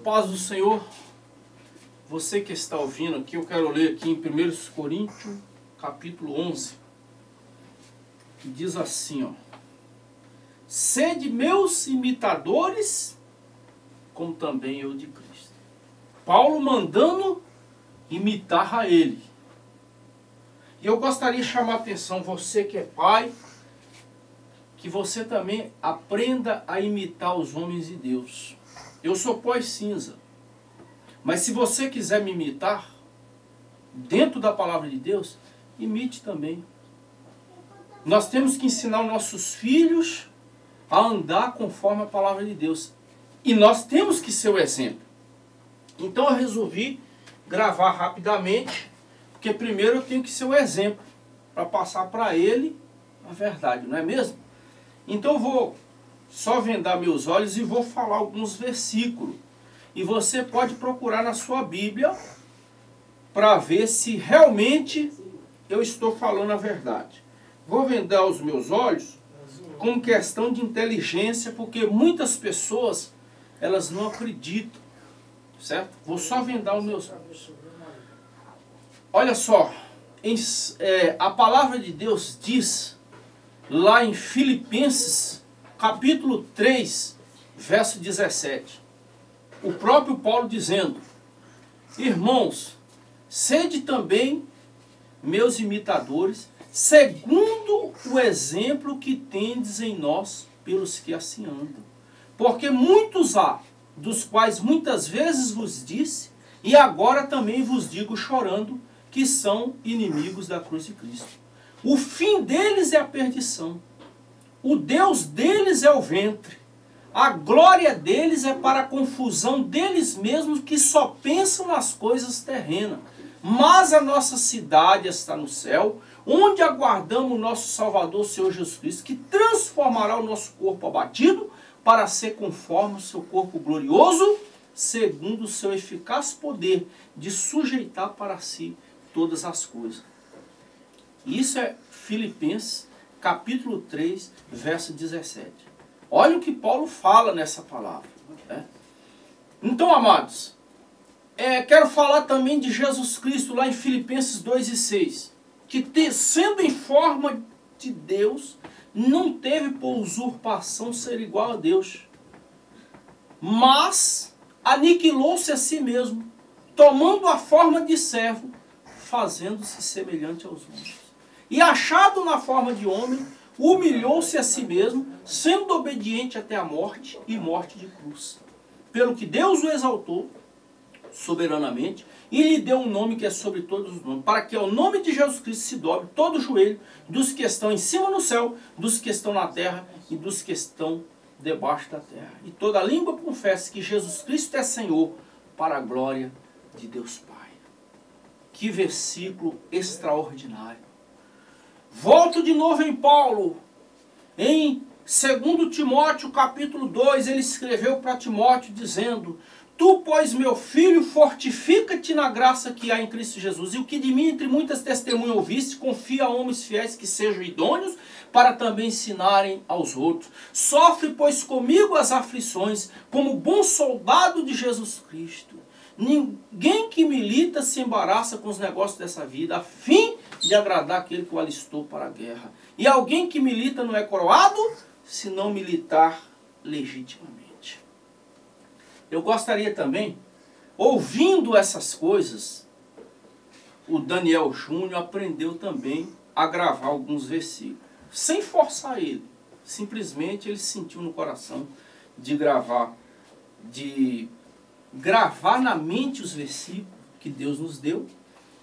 paz do Senhor. Você que está ouvindo aqui, eu quero ler aqui em 1 Coríntios, capítulo 11, que diz assim, ó: sede meus imitadores, como também eu de Cristo. Paulo mandando imitar a ele. E eu gostaria de chamar a atenção, você que é pai, que você também aprenda a imitar os homens de Deus. Eu sou pó e cinza. Mas se você quiser me imitar, dentro da palavra de Deus, imite também. Nós temos que ensinar os nossos filhos a andar conforme a palavra de Deus. E nós temos que ser o exemplo. Então eu resolvi gravar rapidamente, porque primeiro eu tenho que ser o exemplo, para passar para ele a verdade, não é mesmo? Então eu vou só vendar meus olhos e vou falar alguns versículos. E você pode procurar na sua Bíblia para ver se realmente eu estou falando a verdade. Vou vendar os meus olhos com questão de inteligência, porque muitas pessoas, elas não acreditam, certo? Vou só vendar os meus olhos. Olha só, a palavra de Deus diz, lá em Filipenses, capítulo 3, verso 17. O próprio Paulo dizendo: irmãos, sede também meus imitadores, segundo o exemplo que tendes em nós pelos que assim andam. Porque muitos há, dos quais muitas vezes vos disse, e agora também vos digo chorando, que são inimigos da cruz de Cristo. O fim deles é a perdição. O Deus deles é o ventre. A glória deles é para a confusão deles mesmos, que só pensam nas coisas terrenas. Mas a nossa cidade está no céu, onde aguardamos o nosso Salvador, o Senhor Jesus Cristo, que transformará o nosso corpo abatido para ser conforme o seu corpo glorioso, segundo o seu eficaz poder de sujeitar para si todas as coisas. Isso é Filipenses, capítulo 3, verso 17. Olha o que Paulo fala nessa palavra. Né? Então, amados, quero falar também de Jesus Cristo, lá em Filipenses 2 e 6. Que sendo em forma de Deus, não teve por usurpação ser igual a Deus. Mas aniquilou-se a si mesmo, tomando a forma de servo, fazendo-se semelhante aos homens. E achado na forma de homem, humilhou-se a si mesmo, sendo obediente até a morte e morte de cruz. Pelo que Deus o exaltou soberanamente e lhe deu um nome que é sobre todos os nomes, para que ao nome de Jesus Cristo se dobre todo o joelho dos que estão em cima no céu, dos que estão na terra e dos que estão debaixo da terra. E toda língua confesse que Jesus Cristo é Senhor, para a glória de Deus Pai. Que versículo extraordinário. Volto de novo em Paulo. Em 2 Timóteo capítulo 2, ele escreveu para Timóteo dizendo: tu, pois, meu filho, fortifica-te na graça que há em Cristo Jesus. E o que de mim, entre muitas testemunhas ouviste, confia a homens fiéis que sejam idôneos, para também ensinarem aos outros. Sofre, pois, comigo as aflições, como bom soldado de Jesus Cristo. Ninguém que milita se embaraça com os negócios dessa vida, a fim de agradar aquele que o alistou para a guerra. E alguém que milita não é coroado, se não militar legitimamente. Eu gostaria também, ouvindo essas coisas, o Daniel Júnior aprendeu também a gravar alguns versículos, sem forçar ele. Simplesmente ele sentiu no coração de gravar na mente os versículos que Deus nos deu.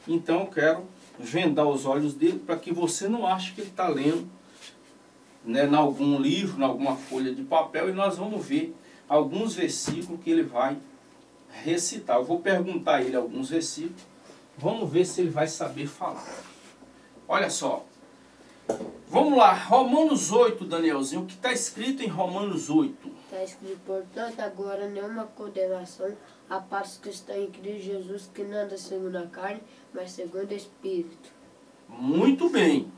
Então eu quero vendar os olhos dele para que você não ache que ele está lendo, né, em algum livro, em alguma folha de papel, e nós vamos ver alguns versículos que ele vai recitar. Eu vou perguntar a ele alguns versículos, vamos ver se ele vai saber falar. Olha só, vamos lá, Romanos 8, Danielzinho, o que está escrito em Romanos 8? Está escrito: portanto, agora nenhuma condenação a paz que está em Cristo Jesus, que não anda segundo a carne, mas segundo o Espírito. Muito bem.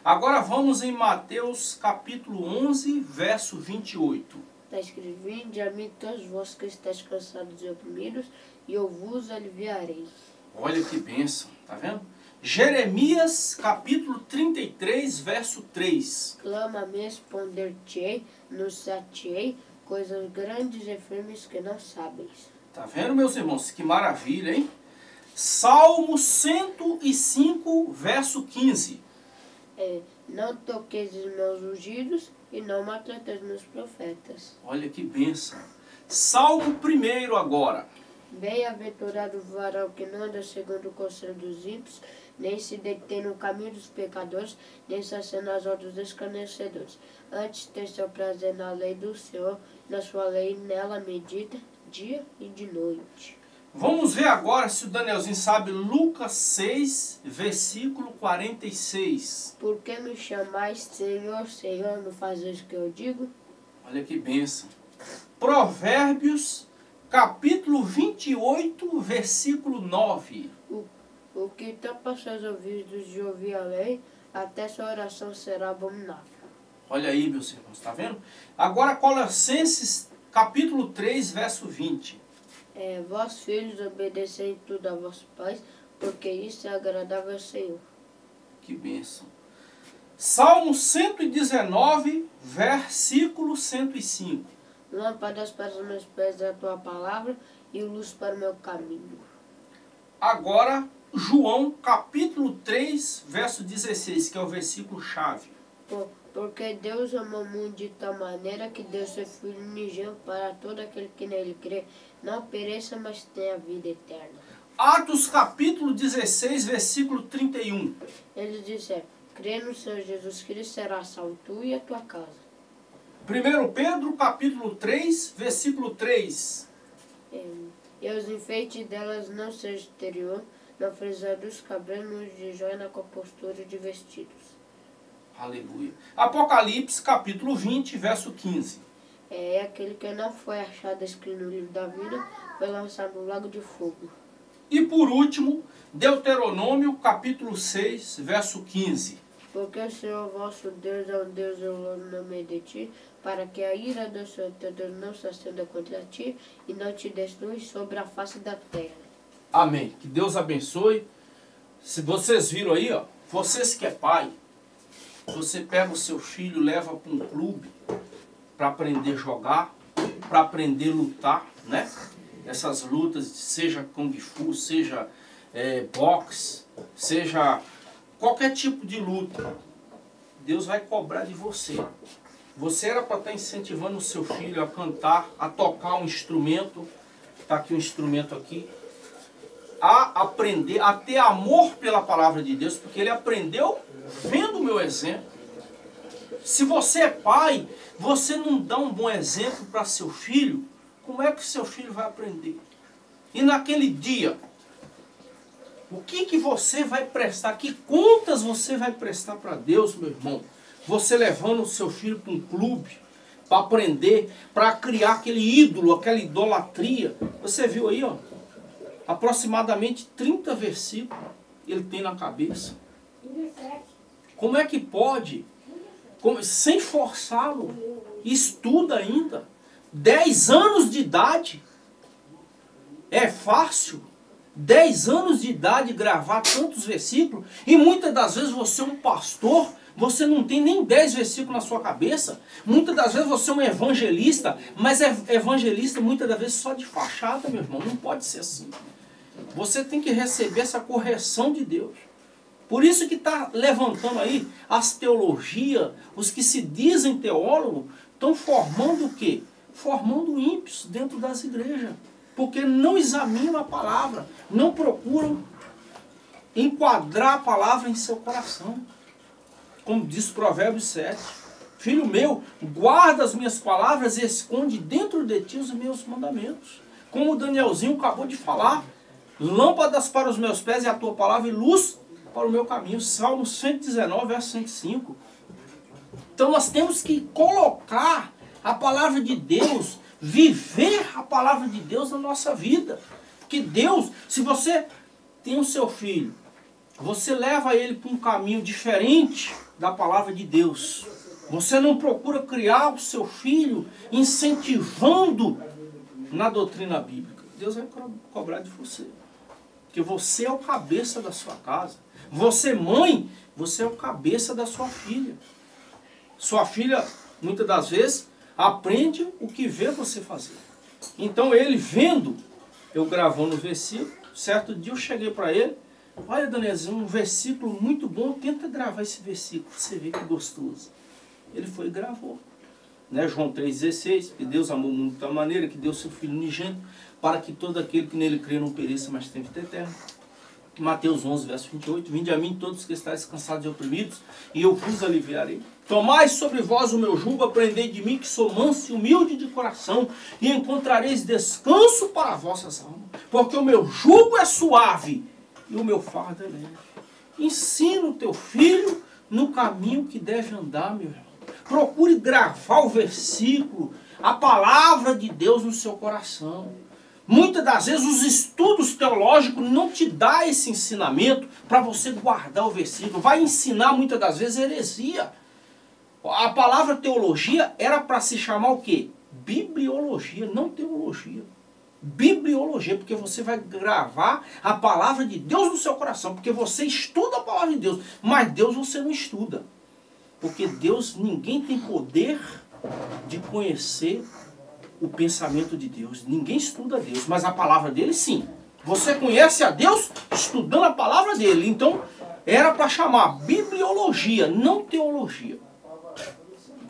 Agora vamos em Mateus capítulo 11, verso 28. está escrito: vinde a mim todos vós que estáis cansados e oprimidos, e eu vos aliviarei. Olha que bênção, tá vendo? Jeremias capítulo 33, verso 3. Clama-me, responder-te-ei, anunciar-te-ei coisas grandes e firmes que não sabes. Tá vendo, meus irmãos? Que maravilha, hein? Salmo 105, verso 15. Não toqueis os meus ungidos e não maltrateis os meus profetas. Olha que bênção. Salmo 1 agora. Bem-aventurado o varão que não anda segundo o conselho dos ímpios, nem se detém no caminho dos pecadores, nem se assenta nas ordens dos escarnecedores. Antes tem seu prazer na lei do Senhor, na sua lei nela medita dia e de noite. Vamos ver agora se o Danielzinho sabe Lucas 6, versículo 46. Por que me chamais Senhor, Senhor, não fazeis o que eu digo? Olha que bênção. Provérbios, capítulo 28, versículo 9. O que tampa seus ouvidos de ouvir a lei, até sua oração será abominável. Olha aí, meus irmãos, tá vendo? Agora Colossenses, capítulo 3, verso 20. Vós filhos, obedecei em tudo a vossos pais, porque isso é agradável ao Senhor. Que bênção. Salmo 119, versículo 105. Lâmpadas para os meus pés é a tua palavra e luz para o meu caminho. Agora, João, capítulo 3, verso 16, que é o versículo chave. Porque Deus amou o mundo de tal maneira que deu seu Filho unigênito para todo aquele que nele crê, não pereça, mas tenha vida eterna. Atos, capítulo 16, versículo 31. Eles disseram: crê no Senhor Jesus Cristo, será salvo tu e a tua casa. 1 Pedro, capítulo 3, versículo 3. E os enfeites delas não sejam exterior, não frisar dos cabelos de joia na compostura de vestidos. Aleluia. Apocalipse, capítulo 20, verso 15. Aquele que não foi achado escrito no livro da vida, foi lançado no lago de fogo. E por último, Deuteronômio, capítulo 6, verso 15. Porque o Senhor vosso Deus é um Deus zeloso no meio de ti, para que a ira do Senhor teu Deus não se acenda contra ti e não te destrua sobre a face da terra. Amém. Que Deus abençoe. Se vocês viram aí, ó, vocês que é pai, você pega o seu filho, leva para um clube para aprender a jogar, para aprender a lutar, né? Essas lutas, seja Kung Fu, seja boxe, seja qualquer tipo de luta, Deus vai cobrar de você. Você era para estar incentivando o seu filho a cantar, a tocar um instrumento, está aqui um instrumento aqui, a aprender, a ter amor pela palavra de Deus, porque ele aprendeu vendo o meu exemplo. Se você é pai, você não dá um bom exemplo para seu filho, como é que seu filho vai aprender? E naquele dia, o que você vai prestar? Que contas você vai prestar para Deus, meu irmão? Você levando o seu filho para um clube, para aprender, para criar aquele ídolo, aquela idolatria. Você viu aí, ó, aproximadamente 30 versículos ele tem na cabeça. Como é que pode? Sem forçá-lo, estuda ainda. 10 anos de idade. É fácil? 10 anos de idade gravar tantos versículos? E muitas das vezes você é um pastor, você não tem nem 10 versículos na sua cabeça. Muitas das vezes você é um evangelista, mas é evangelista muitas das vezes só de fachada, meu irmão. Não pode ser assim. Você tem que receber essa correção de Deus. Por isso que está levantando aí as teologias, os que se dizem teólogos, estão formando o quê? Formando ímpios dentro das igrejas. Porque não examinam a palavra, não procuram enquadrar a palavra em seu coração. Como diz Provérbios 7. Filho meu, guarda as minhas palavras e esconde dentro de ti os meus mandamentos. Como o Danielzinho acabou de falar. Lâmpadas para os meus pés é a tua palavra e luz para o meu caminho. Salmo 119, verso 105. Então nós temos que colocar a palavra de Deus, viver a palavra de Deus na nossa vida. Que Deus, se você tem o seu filho, você leva ele para um caminho diferente da palavra de Deus. Você não procura criar o seu filho incentivando na doutrina bíblica. Deus vai cobrar de você. Porque você é o cabeça da sua casa. Você, mãe, você é o cabeça da sua filha. Sua filha, muitas das vezes, aprende o que vê você fazer. Então ele vendo, eu gravando o versículo, certo dia eu cheguei para ele, olha, Danezinho, um versículo muito bom, tenta gravar esse versículo, você vê que gostoso. Ele foi e gravou. Né? João 3,16, que Deus amou o mundo de tal maneira, que deu seu Filho unigênito, para que todo aquele que nele crê não pereça, mas tenha vida eterna. Mateus 11, verso 28, vinde a mim todos que estáis cansados e oprimidos, e eu vos aliviarei. Tomai sobre vós o meu jugo, aprendei de mim que sou manso e humilde de coração, e encontrareis descanso para vossas almas, porque o meu jugo é suave e o meu fardo é leve. Ensina o teu filho no caminho que deve andar, meu irmão. Procure gravar o versículo, a palavra de Deus no seu coração. Muitas das vezes os estudos teológicos não te dão esse ensinamento para você guardar o versículo. Vai ensinar muitas das vezes heresia. A palavra teologia era para se chamar o quê? Bibliologia, não teologia. Bibliologia, porque você vai gravar a palavra de Deus no seu coração, porque você estuda a palavra de Deus, mas Deus você não estuda. Porque Deus, ninguém tem poder de conhecer o pensamento de Deus. Ninguém estuda Deus, mas a palavra dele sim. Você conhece a Deus estudando a palavra dele. Então, era para chamar bibliologia, não teologia.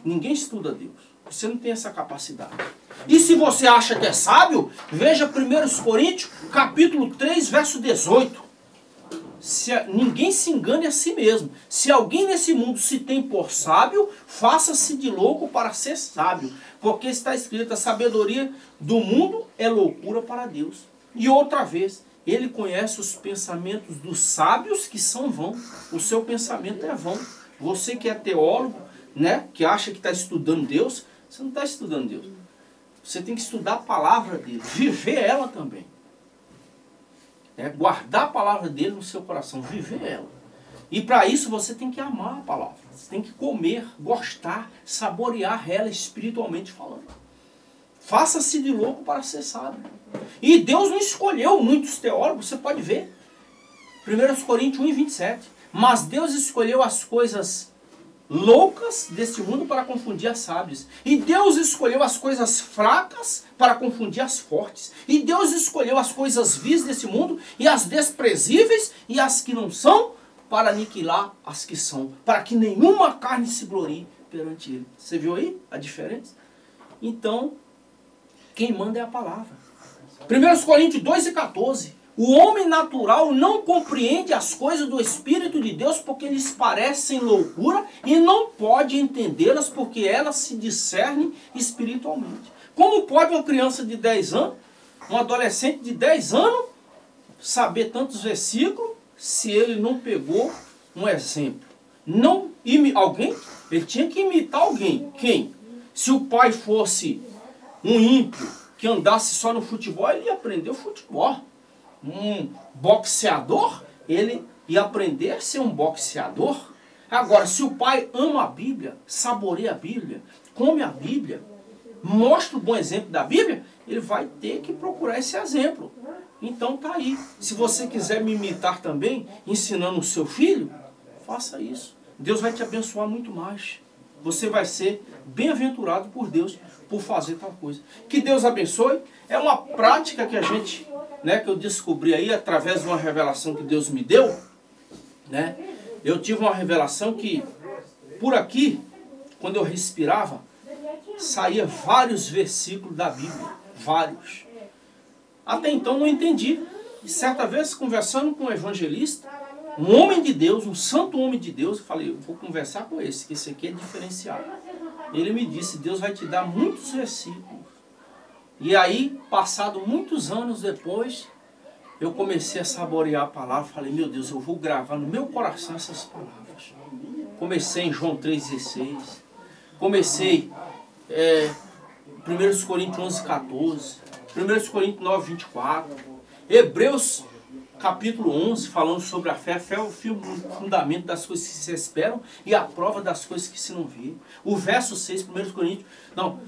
Ninguém estuda Deus. Você não tem essa capacidade. E se você acha que é sábio, veja 1 Coríntios, capítulo 3, verso 18. Ninguém se engane a si mesmo. Se alguém nesse mundo se tem por sábio, faça-se de louco para ser sábio. Porque está escrito, a sabedoria do mundo é loucura para Deus. E outra vez, ele conhece os pensamentos dos sábios que são vãos. O seu pensamento é vão. Você que é teólogo, né, que acha que está estudando Deus, você não está estudando Deus. Você tem que estudar a palavra dele, viver ela também. Guardar a palavra dele no seu coração, viver ela. E para isso você tem que amar a palavra. Você tem que comer, gostar, saborear ela espiritualmente falando. Faça-se de louco para ser sábio. E Deus não escolheu muitos teólogos, você pode ver. 1 Coríntios 1, 27. Mas Deus escolheu as coisas loucas deste mundo para confundir as sábias. E Deus escolheu as coisas fracas para confundir as fortes. E Deus escolheu as coisas vis desse mundo e as desprezíveis e as que não são para aniquilar as que são. Para que nenhuma carne se glorie perante ele. Você viu aí a diferença? Então, quem manda é a palavra. 1 Coríntios 2 e 14. O homem natural não compreende as coisas do Espírito de Deus porque lhes parecem loucura e não pode entendê-las porque elas se discernem espiritualmente. Como pode uma criança de 10 anos, um adolescente de 10 anos, saber tantos versículos se ele não pegou um exemplo? Alguém? Ele tinha que imitar alguém. Quem? Se o pai fosse um ímpio que andasse só no futebol, ele ia aprender o futebol. Um boxeador, ele ia aprender a ser um boxeador. Agora, se o pai ama a Bíblia, saboreia a Bíblia, come a Bíblia, mostra o bom exemplo da Bíblia, ele vai ter que procurar esse exemplo. Então tá aí. Se você quiser me imitar também, ensinando o seu filho, faça isso. Deus vai te abençoar muito mais. Você vai ser bem-aventurado por Deus por fazer tal coisa. Que Deus abençoe. É uma prática que a gente, que eu descobri aí através de uma revelação que Deus me deu. Eu tive uma revelação que por aqui, quando eu respirava, saía vários versículos da Bíblia. Vários. Até então não entendi. E certa vez, conversando com um evangelista, um homem de Deus, um santo homem de Deus, eu falei, eu vou conversar com esse, que esse aqui é diferenciado. Ele me disse, Deus vai te dar muitos versículos. E aí, passado muitos anos depois, eu comecei a saborear a palavra, falei, meu Deus, eu vou gravar no meu coração essas palavras. Comecei em João 3,16, comecei 1 Coríntios 11, 14, 1 Coríntios 9, 24, Hebreus capítulo 11, falando sobre a fé. A fé é o fundamento das coisas que se esperam e a prova das coisas que se não vê. O verso 6, 1 Coríntios, não,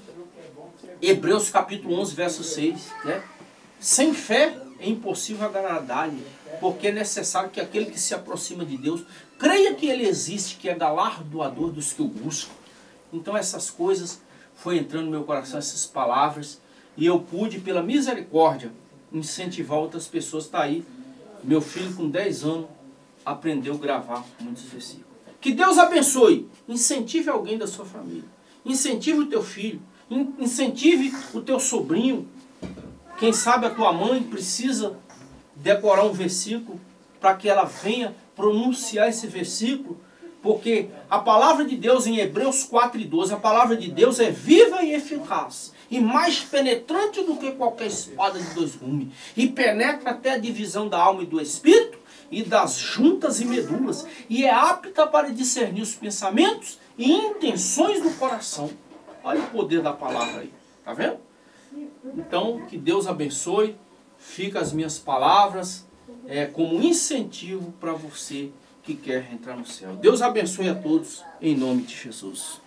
Hebreus capítulo 11, verso 6, né? Sem fé é impossível agradar-lhe, porque é necessário que aquele que se aproxima de Deus creia que Ele existe, que é galardoador dos que o buscam. Então essas coisas foi entrando no meu coração, essas palavras, e eu pude, pela misericórdia, incentivar outras pessoas. Está aí, meu filho com 10 anos aprendeu a gravar muitos versículos. Que Deus abençoe, incentive alguém da sua família, incentive o teu filho, incentive o teu sobrinho. Quem sabe a tua mãe precisa decorar um versículo para que ela venha pronunciar esse versículo, porque a palavra de Deus em Hebreus 4:12, a palavra de Deus é viva e eficaz, e mais penetrante do que qualquer espada de 2 gumes, e penetra até a divisão da alma e do espírito, e das juntas e medulas, e é apta para discernir os pensamentos e intenções do coração. Olha o poder da palavra aí, tá vendo? Então, que Deus abençoe. Fica as minhas palavras como incentivo para você que quer entrar no céu. Deus abençoe a todos, em nome de Jesus.